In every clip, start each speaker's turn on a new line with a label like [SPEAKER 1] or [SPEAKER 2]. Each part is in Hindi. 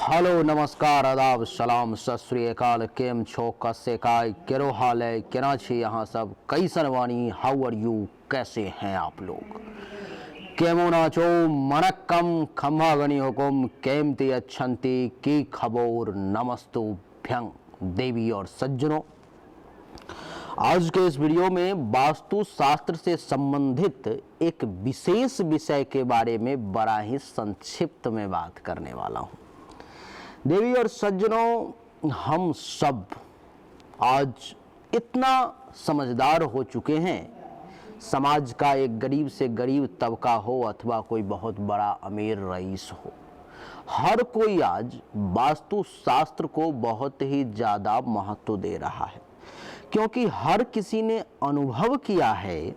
[SPEAKER 1] हेलो नमस्कार आदाब सलाम सत श्री अकाल केम छो कसे काय केरो हाल है केना छी यहाँ सब कैसन वानी हाउ आर यू कैसे हैं आप लोग केमो नाचो मनक्कम खम्भा गणी हुकुम केमती अच्छंती की खबोर नमस्तु भ्यंग देवी और सज्जनों। आज के इस वीडियो में वास्तु शास्त्र से संबंधित एक विशेष विषय के बारे में बड़ा ही संक्षिप्त में बात करने वाला हूं। देवी और सज्जनों, हम सब आज इतना समझदार हो चुके हैं, समाज का एक गरीब से गरीब तबका हो अथवा कोई बहुत बड़ा अमीर रईस हो, हर कोई आज वास्तु शास्त्र को बहुत ही ज़्यादा महत्व दे रहा है, क्योंकि हर किसी ने अनुभव किया है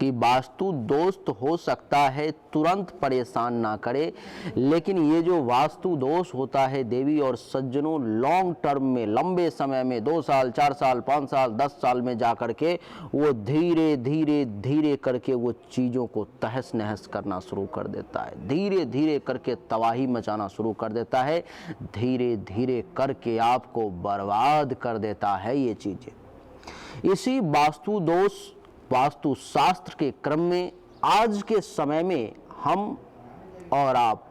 [SPEAKER 1] कि वास्तु दोष तो हो सकता है तुरंत परेशान ना करे, लेकिन ये जो वास्तु दोष होता है देवी और सज्जनों, लॉन्ग टर्म में, लंबे समय में 2 साल 4 साल 5 साल 10 साल में जा कर के वो धीरे धीरे धीरे करके वो चीज़ों को तहस नहस करना शुरू कर देता है, धीरे धीरे करके तबाही मचाना शुरू कर देता है, धीरे धीरे करके आपको बर्बाद कर देता है ये चीज़ें। इसी वास्तु दोष वास्तु शास्त्र के क्रम में आज के समय में हम और आप,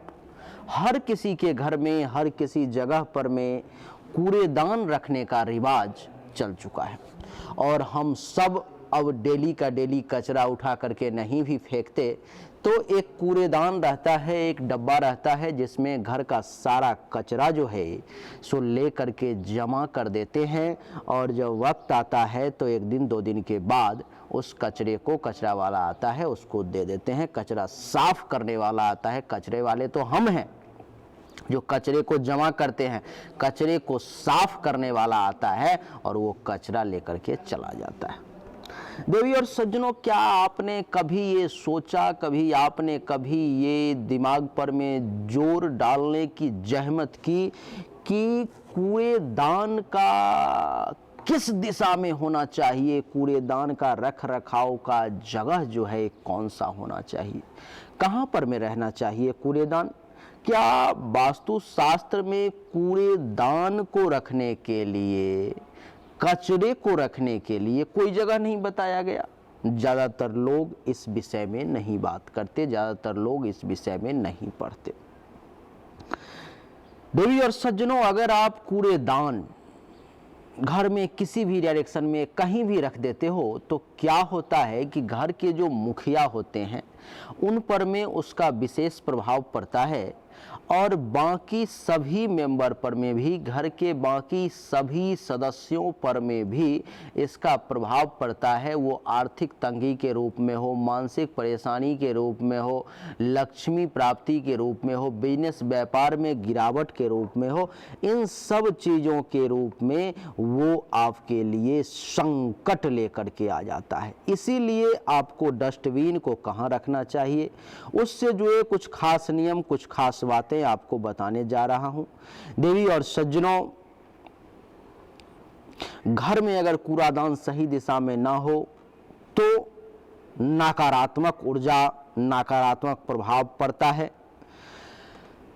[SPEAKER 1] हर किसी के घर में, हर किसी जगह पर में कूड़ेदान रखने का रिवाज चल चुका है और हम सब अब डेली का डेली कचरा उठा करके नहीं भी फेंकते तो एक कूड़ेदान रहता है, एक डब्बा रहता है जिसमें घर का सारा कचरा जो है सो ले करके जमा कर देते हैं और जब वक्त आता है तो 1 दिन 2 दिन के बाद उस कचरे को कचरा वाला आता है उसको दे देते हैं। कचरा साफ करने वाला आता है, कचरे वाले तो हम हैं जो कचरे को जमा करते हैं, कचरे को साफ करने वाला आता है और वो कचरा लेकर के चला जाता है। देवी और सज्जनों, क्या आपने कभी ये सोचा, कभी आपने कभी ये दिमाग पर में जोर डालने की जहमत की कि कूड़ेदान का किस दिशा में होना चाहिए, कूड़ेदान का रख रखाव का जगह जो है कौन सा होना चाहिए, कहाँ पर में रहना चाहिए कूड़ेदान? क्या वास्तु शास्त्र में कूड़ेदान को रखने के लिए, कचरे को रखने के लिए कोई जगह नहीं बताया गया? ज़्यादातर लोग इस विषय में नहीं बात करते, ज़्यादातर लोग इस विषय में नहीं पढ़ते। देवी और सज्जनों, अगर आप कूड़ेदान घर में किसी भी डायरेक्शन में कहीं भी रख देते हो तो क्या होता है कि घर के जो मुखिया होते हैं उन पर में उसका विशेष प्रभाव पड़ता है और बाकी सभी मेंबर पर में भी, घर के बाकी सभी सदस्यों पर में भी इसका प्रभाव पड़ता है। वो आर्थिक तंगी के रूप में हो, मानसिक परेशानी के रूप में हो, लक्ष्मी प्राप्ति के रूप में हो, बिजनेस व्यापार में गिरावट के रूप में हो, इन सब चीज़ों के रूप में वो आपके लिए संकट लेकर के आ जाता है। इसीलिए आपको डस्टबिन को कहाँ रखना चाहिए, उससे जुड़े कुछ खास नियम, कुछ खास बातें आपको बताने जा रहा हूं। देवी और सज्जनों, घर में अगर कूड़ादान सही दिशा में ना हो तो नकारात्मक ऊर्जा, नकारात्मक प्रभाव पड़ता है।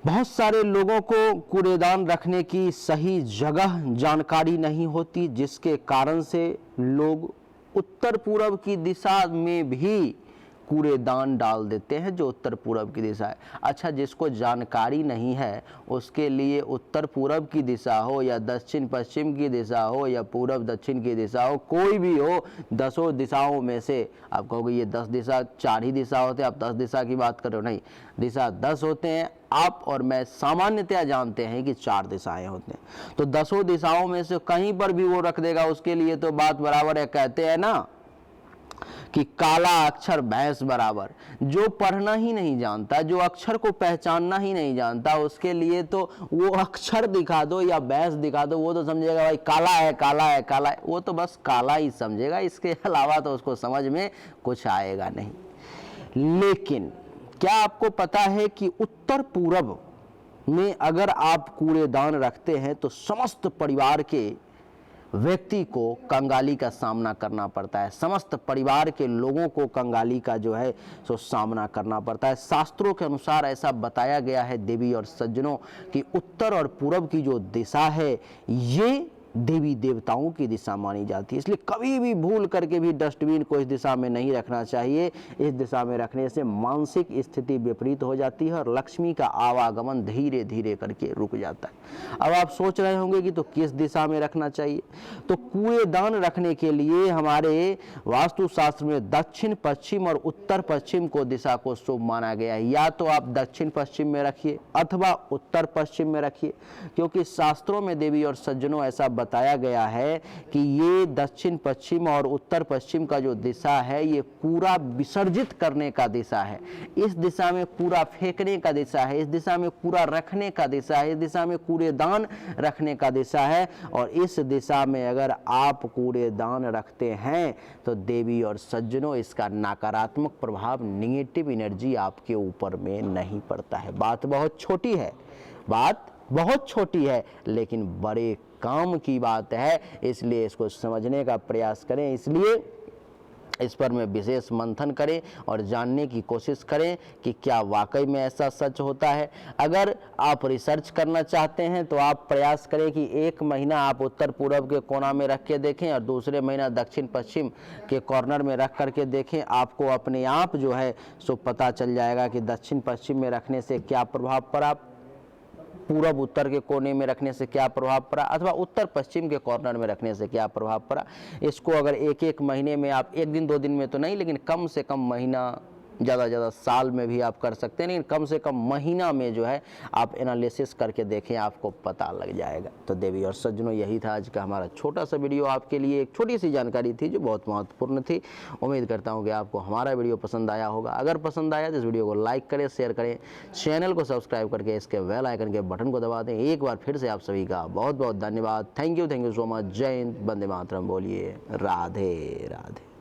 [SPEAKER 1] बहुत सारे लोगों को कूड़ेदान रखने की सही जगह जानकारी नहीं होती, जिसके कारण से लोग उत्तर पूर्व की दिशा में भी कूड़ेदान डाल देते हैं, जो उत्तर पूर्व की दिशा है। अच्छा, जिसको जानकारी नहीं है उसके लिए उत्तर पूर्व की दिशा हो या दक्षिण पश्चिम की दिशा हो या पूर्व दक्षिण की दिशा हो, कोई भी हो, 10 दिशाओं में से आप कहोगे ये 10 दिशा, 4 ही दिशा होते हैं, आप 10 दिशा की बात कर रहे हो। नहीं, दिशा 10 होते हैं। आप और मैं सामान्यतया जानते हैं कि 4 दिशाएं होते हैं, तो 10 दिशाओं में से कहीं पर भी वो रख देगा, उसके लिए तो बात बराबर है। कहते हैं ना कि काला अक्षर भैंस बराबर। जो पढ़ना ही नहीं जानता, जो अक्षर को पहचानना ही नहीं जानता, उसके लिए तो वो अक्षर दिखा दो या भैंस दिखा दो, वो तो समझेगा भाई काला है काला है काला है, वो तो बस काला ही समझेगा, इसके अलावा तो उसको समझ में कुछ आएगा नहीं। लेकिन क्या आपको पता है कि उत्तर पूर्व में अगर आप कूड़ेदान रखते हैं तो समस्त परिवार के व्यक्ति को कंगाली का सामना करना पड़ता है, समस्त परिवार के लोगों को कंगाली का जो है सो सामना करना पड़ता है। शास्त्रों के अनुसार ऐसा बताया गया है देवी और सज्जनों कि उत्तर और पूरब की जो दिशा है ये देवी देवताओं की दिशा मानी जाती है, इसलिए कभी भी भूल करके भी डस्टबिन को इस दिशा में नहीं रखना चाहिए। इस दिशा में रखने से मानसिक स्थिति विपरीत हो जाती है और लक्ष्मी का आवागमन धीरे धीरे करके रुक जाता है। अब आप सोच रहे होंगे कि तो किस दिशा में रखना चाहिए, तो कूड़ेदान रखने के लिए हमारे वास्तुशास्त्र में दक्षिण पश्चिम और उत्तर पश्चिम को दिशा को शुभ माना गया है। या तो आप दक्षिण पश्चिम में रखिए अथवा उत्तर पश्चिम में रखिए, क्योंकि शास्त्रों में देवी और सज्जनों ऐसा बताया गया है कि ये दक्षिण पश्चिम और उत्तर पश्चिम का जो दिशा है ये कूड़ा विसर्जित करने का दिशा है, इस दिशा में कूड़ा फेंकने का दिशा है, इस दिशा में कूड़ा रखने का दिशा है, इस दिशा में कूड़ेदान रखने का दिशा है। और इस दिशा में अगर आप कूड़ेदान रखते हैं तो देवी और सज्जनों इसका नकारात्मक प्रभाव, निगेटिव एनर्जी आपके ऊपर में नहीं पड़ता है। बात बहुत छोटी है, बात बहुत छोटी है, लेकिन बड़े काम की बात है, इसलिए इसको समझने का प्रयास करें। इसलिए इस पर में विशेष मंथन करें और जानने की कोशिश करें कि क्या वाकई में ऐसा सच होता है। अगर आप रिसर्च करना चाहते हैं तो आप प्रयास करें कि एक महीना आप उत्तर पूर्व के कोना में रख के देखें और दूसरे महीना दक्षिण पश्चिम के कॉर्नर में रख करके देखें। आपको अपने आप जो है सो पता चल जाएगा कि दक्षिण पश्चिम में रखने से क्या प्रभाव पड़ा, पूरब उत्तर के कोने में रखने से क्या प्रभाव पड़ा, अथवा उत्तर पश्चिम के कॉर्नर में रखने से क्या प्रभाव पड़ा। इसको अगर एक एक महीने में आप, एक दिन दो दिन में तो नहीं, लेकिन कम से कम महीना, ज़्यादा से ज़्यादा साल में भी आप कर सकते हैं, लेकिन कम से कम महीना में जो है आप एनालिसिस करके देखें, आपको पता लग जाएगा। तो देवी और सज्जनों, यही था आज का हमारा छोटा सा वीडियो, आपके लिए एक छोटी सी जानकारी थी जो बहुत महत्वपूर्ण थी। उम्मीद करता हूँ कि आपको हमारा वीडियो पसंद आया होगा। अगर पसंद आया तो इस वीडियो को लाइक करें, शेयर करें, चैनल को सब्सक्राइब करके इसके बेल आइकन के बटन को दबा दें। एक बार फिर से आप सभी का बहुत बहुत धन्यवाद। Thank you so much. जय हिंद, वंदे मातरम। बोलिए राधे राधे।